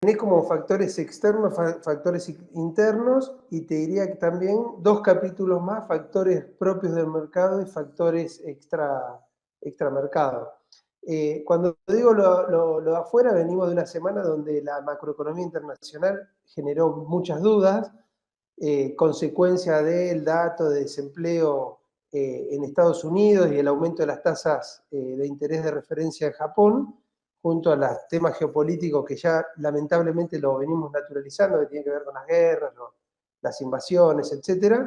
tenés como factores externos, factores internos, y te diría que también dos capítulos más, factores propios del mercado y factores extra mercado. Cuando digo lo de afuera, venimos de una semana donde la macroeconomía internacional generó muchas dudas, consecuencia del dato de desempleo en Estados Unidos y el aumento de las tasas de interés de referencia en Japón, junto a los temas geopolíticos que ya lamentablemente lo venimos naturalizando, que tiene que ver con las guerras, las invasiones, etc.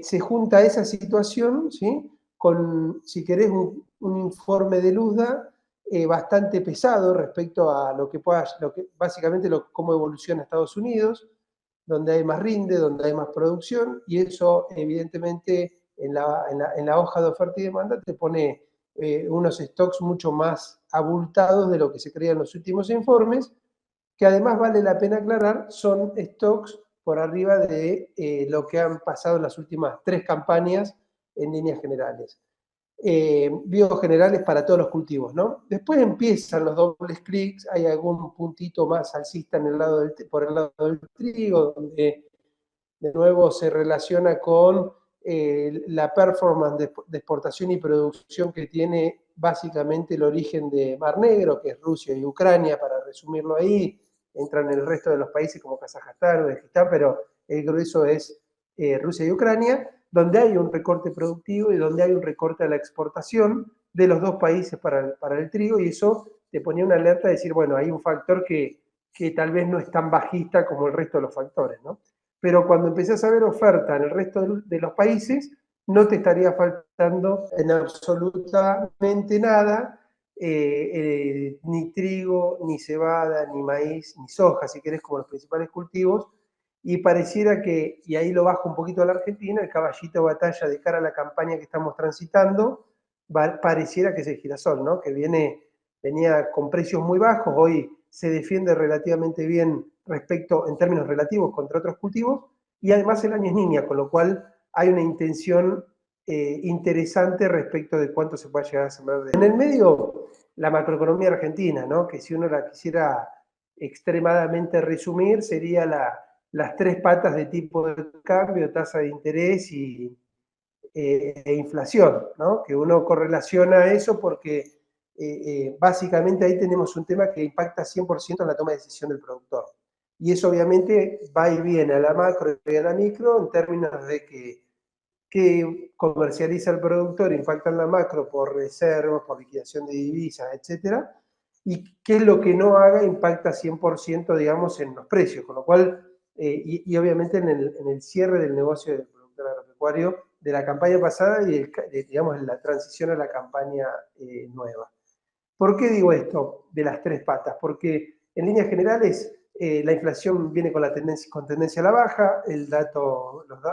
Se junta esa situación, ¿sí?, con, si querés, un informe de Luzda bastante pesado respecto a básicamente cómo evoluciona Estados Unidos, donde hay más rinde, donde hay más producción, y eso evidentemente en la hoja de oferta y demanda te pone unos stocks mucho más abultados de lo que se creía en los últimos informes, que además vale la pena aclarar, son stocks por arriba de lo que han pasado en las últimas 3 campañas en líneas generales. Biogenerales para todos los cultivos, ¿no? Después empiezan los dobles clics, hay algún puntito más alcista por el lado del trigo, donde de nuevo se relaciona con la performance de exportación y producción que tiene básicamente el origen de Mar Negro, que es Rusia y Ucrania, para resumirlo ahí. Entran en el resto de los países como Kazajstán, Uzbekistán, pero el grueso es Rusia y Ucrania, donde hay un recorte productivo y donde hay un recorte a la exportación de los dos países para el trigo, y eso te ponía una alerta de decir, bueno, hay un factor que tal vez no es tan bajista como el resto de los factores, ¿no? Pero cuando empezás a ver oferta en el resto de los países, no te estaría faltando en absolutamente nada, ni trigo, ni cebada, ni maíz, ni soja, si querés, como los principales cultivos, y pareciera que, y ahí lo bajo un poquito a la Argentina, el caballito de batalla de cara a la campaña que estamos transitando, pareciera que es el girasol, ¿no? Que venía con precios muy bajos, hoy se defiende relativamente bien en términos relativos contra otros cultivos, y además el año es niña, con lo cual hay una intención interesante respecto de cuánto se puede llegar a sembrar. En el medio, la macroeconomía argentina, ¿no?, que si uno la quisiera extremadamente resumir, sería las 3 patas de tipo de cambio, tasa de interés e inflación, ¿no?, que uno correlaciona eso porque básicamente ahí tenemos un tema que impacta 100% en la toma de decisión del productor. Y eso obviamente va y viene a la macro y a la micro en términos de que comercializa el productor impacta en la macro por reservas, por liquidación de divisas, etcétera, y qué es lo que no haga impacta 100%, digamos, en los precios, con lo cual, y obviamente en el cierre del negocio del productor agropecuario de la campaña pasada y, digamos, en la transición a la campaña nueva. ¿Por qué digo esto de las 3 patas? Porque en líneas generales la inflación viene con tendencia a la baja,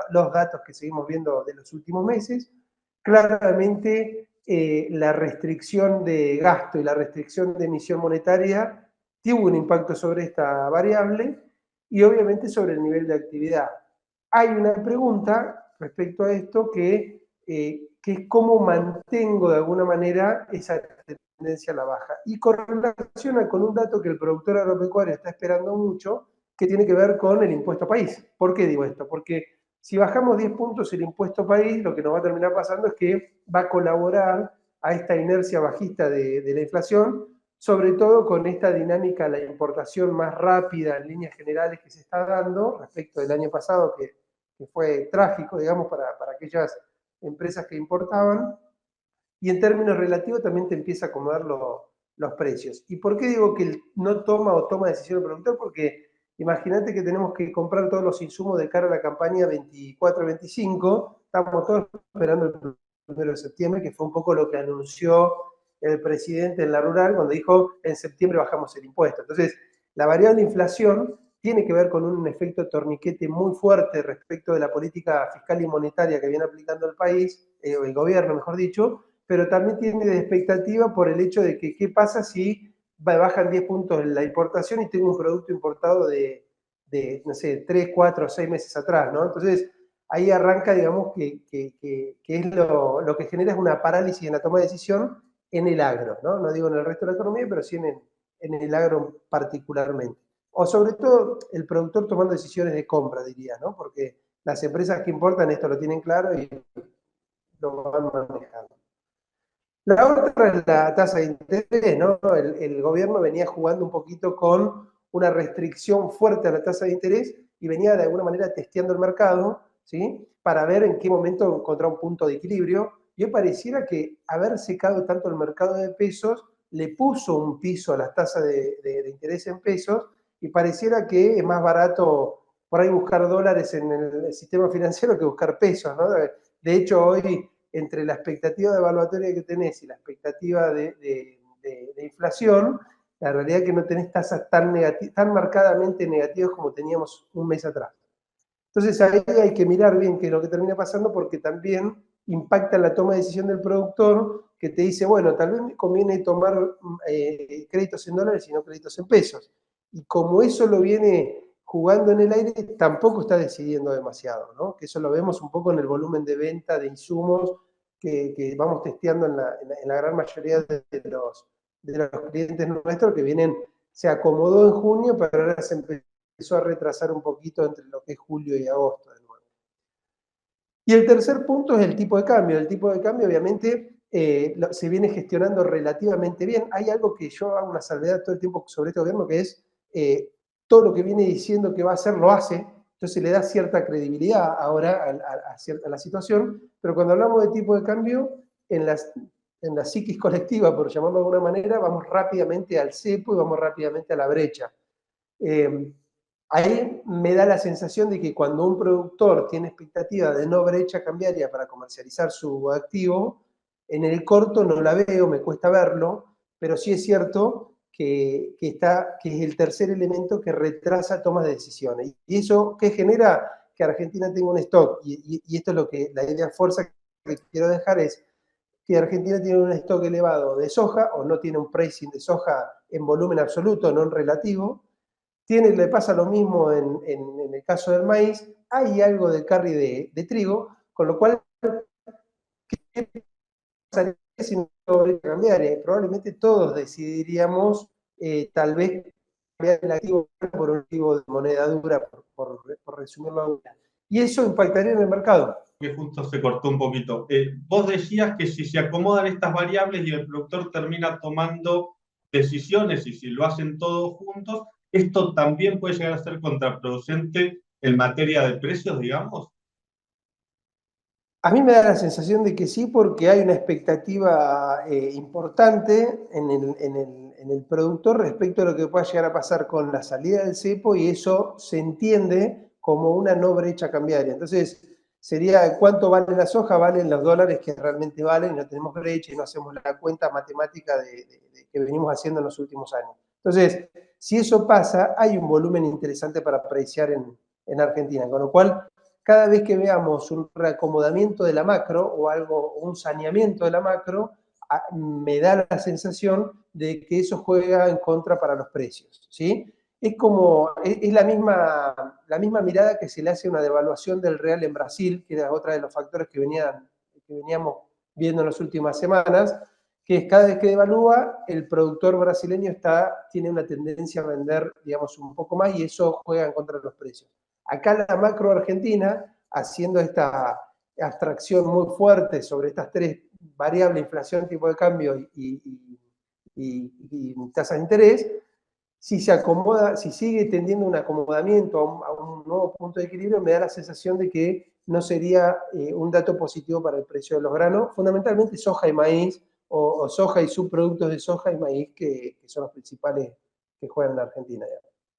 los datos que seguimos viendo de los últimos meses, claramente la restricción de gasto y la restricción de emisión monetaria tuvo un impacto sobre esta variable y obviamente sobre el nivel de actividad. Hay una pregunta respecto a esto que es cómo mantengo de alguna manera esa tendencia a la baja. Y correlaciona con un dato que el productor agropecuario está esperando mucho, que tiene que ver con el impuesto país. ¿Por qué digo esto? Porque si bajamos 10 puntos el impuesto país, lo que nos va a terminar pasando es que va a colaborar a esta inercia bajista de la inflación, sobre todo con esta dinámica, la importación más rápida en líneas generales que se está dando respecto del año pasado, que fue trágico, digamos, para aquellas empresas que importaban, y en términos relativos también te empieza a acomodar los precios. ¿Y por qué digo que no toma decisión el productor? Porque imagínate que tenemos que comprar todos los insumos de cara a la campaña 24-25, estamos todos esperando el 1 de septiembre, que fue un poco lo que anunció el presidente en la rural cuando dijo en septiembre bajamos el impuesto. Entonces, la variable inflación tiene que ver con un efecto torniquete muy fuerte respecto de la política fiscal y monetaria que viene aplicando el país, el gobierno, mejor dicho, pero también tiene de expectativa por el hecho de que qué pasa si bajan 10 puntos la importación y tengo un producto importado no sé, 3, 4, 6 meses atrás, ¿no? Entonces, ahí arranca, digamos, que es lo que genera es una parálisis en la toma de decisión en el agro, ¿no? No digo en el resto de la economía, pero sí en el agro particularmente. o sobre todo el productor tomando decisiones de compra, diría, ¿no? Porque las empresas que importan esto lo tienen claro y lo van manejando. La otra es la tasa de interés, ¿no? El gobierno venía jugando un poquito con una restricción fuerte a la tasa de interés y venía de alguna manera testeando el mercado, ¿sí? Para ver en qué momento encontrar un punto de equilibrio. Y hoy pareciera que haber secado tanto el mercado de pesos le puso un piso a las tasas de interés en pesos y pareciera que es más barato por ahí buscar dólares en el sistema financiero que buscar pesos, ¿no? De hecho, hoy entre la expectativa de evaluatoria que tenés y la expectativa de inflación, la realidad es que no tenés tasas tan marcadamente negativas como teníamos un mes atrás. Entonces ahí hay que mirar bien qué es lo que termina pasando porque también impacta en la toma de decisión del productor que te dice, bueno, tal vez me conviene tomar créditos en dólares y no créditos en pesos. Y como eso lo viene jugando en el aire, tampoco está decidiendo demasiado, ¿no? Que eso lo vemos un poco en el volumen de venta de insumos que vamos testeando en la gran mayoría de los clientes nuestros que vienen, se acomodó en junio, pero ahora se empezó a retrasar un poquito entre lo que es julio y agosto de nuevo. Y el tercer punto es el tipo de cambio. El tipo de cambio, obviamente, se viene gestionando relativamente bien. Hay algo que yo hago una salvedad todo el tiempo sobre este gobierno, que es todo lo que viene diciendo que va a hacer, lo hace. Entonces le da cierta credibilidad ahora a la situación. Pero cuando hablamos de tipo de cambio, en la psiquis colectiva, por llamarlo de alguna manera, vamos rápidamente al cepo y vamos rápidamente a la brecha. Ahí me da la sensación de que cuando un productor tiene expectativa de no brecha cambiaria para comercializar su activo, en el corto no la veo, me cuesta verlo, pero sí es cierto que es el tercer elemento que retrasa tomas de decisiones. ¿Y eso qué genera? Que Argentina tenga un stock. Y esto es lo que la idea fuerza que quiero dejar es que Argentina tiene un stock elevado de soja, o no tiene un pricing de soja en volumen absoluto, no en relativo. Le pasa lo mismo en el caso del maíz. Hay algo de carry de trigo, con lo cual, ¿qué pasaría si no habría que cambiar? Probablemente todos decidiríamos tal vez cambiar el activo por un activo de moneda dura, por resumirlo ahora. Y eso impactaría en el mercado. Que justo se cortó un poquito. Vos decías que si se acomodan estas variables y el productor termina tomando decisiones y si lo hacen todos juntos, esto también puede llegar a ser contraproducente en materia de precios, digamos. A mí me da la sensación de que sí, porque hay una expectativa importante en el productor respecto a lo que pueda llegar a pasar con la salida del cepo y eso se entiende como una no brecha cambiaria. Entonces, sería cuánto vale la soja, valen los dólares que realmente valen y no tenemos brecha y no hacemos la cuenta matemática que venimos haciendo en los últimos años. Entonces, si eso pasa, hay un volumen interesante para apreciar en Argentina, con lo cual cada vez que veamos un reacomodamiento de la macro o algo, un saneamiento de la macro, me da la sensación de que eso juega en contra para los precios, ¿sí? Es la misma mirada que se le hace a una devaluación del real en Brasil, que era otra de los factores que veníamos viendo en las últimas semanas, que es cada vez que devalúa, el productor brasileño tiene una tendencia a vender, digamos, un poco más y eso juega en contra de los precios. Acá la macro argentina, haciendo esta abstracción muy fuerte sobre estas tres variables, inflación, tipo de cambio y tasa de interés, si se acomoda, si sigue tendiendo un acomodamiento a un nuevo punto de equilibrio, me da la sensación de que no sería un dato positivo para el precio de los granos, fundamentalmente soja y maíz, o soja y subproductos de soja y maíz, que son los principales que juegan en la Argentina.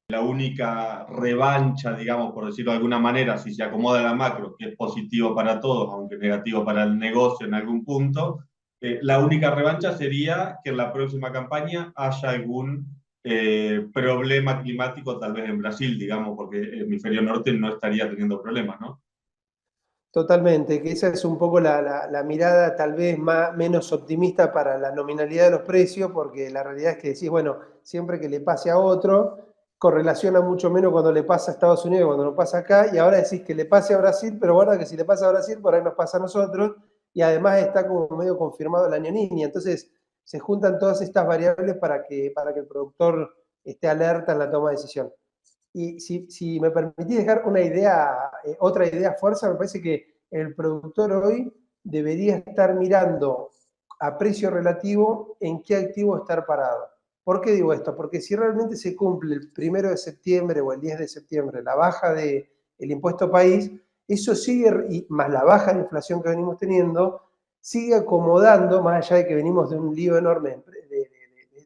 La única revancha, digamos, por decirlo de alguna manera, si se acomoda la macro, que es positivo para todos, aunque negativo para el negocio en algún punto, la única revancha sería que en la próxima campaña haya algún problema climático, tal vez en Brasil, digamos, porque el hemisferio norte no estaría teniendo problemas, ¿no? Totalmente, que esa es un poco la mirada tal vez menos optimista para la nominalidad de los precios, porque la realidad es que decís, bueno, siempre que le pase a otro, correlaciona mucho menos cuando le pasa a Estados Unidos que cuando nos pasa acá, y ahora decís que le pase a Brasil, pero bueno, que si le pasa a Brasil, por ahí nos pasa a nosotros, y además está como medio confirmado el año niña, entonces se juntan todas estas variables para que el productor esté alerta en la toma de decisión. Y si me permitís dejar una idea, otra idea fuerza, me parece que el productor hoy debería estar mirando a precio relativo en qué activo estar parado. ¿Por qué digo esto? Porque si realmente se cumple el 1 de septiembre o el 10 de septiembre la baja del impuesto país, eso sigue, y más la baja de inflación que venimos teniendo, sigue acomodando, más allá de que venimos de un lío enorme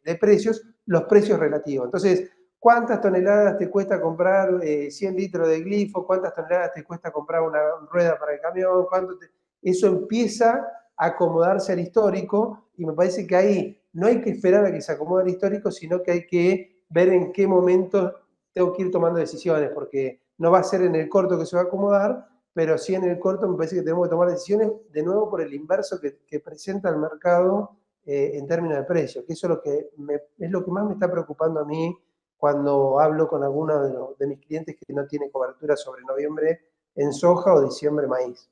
de precios, los precios relativos. Entonces, ¿cuántas toneladas te cuesta comprar 100 litros de glifo? ¿Cuántas toneladas te cuesta comprar una rueda para el camión? Eso empieza a acomodarse al histórico y me parece que ahí no hay que esperar a que se acomode al histórico, sino que hay que ver en qué momento tengo que ir tomando decisiones, porque no va a ser en el corto que se va a acomodar, pero sí en el corto me parece que tenemos que tomar decisiones de nuevo por el inverso que presenta el mercado en términos de precio, que eso es lo que más me está preocupando a mí cuando hablo con algunos de mis clientes que no tienen cobertura sobre noviembre en soja o diciembre maíz.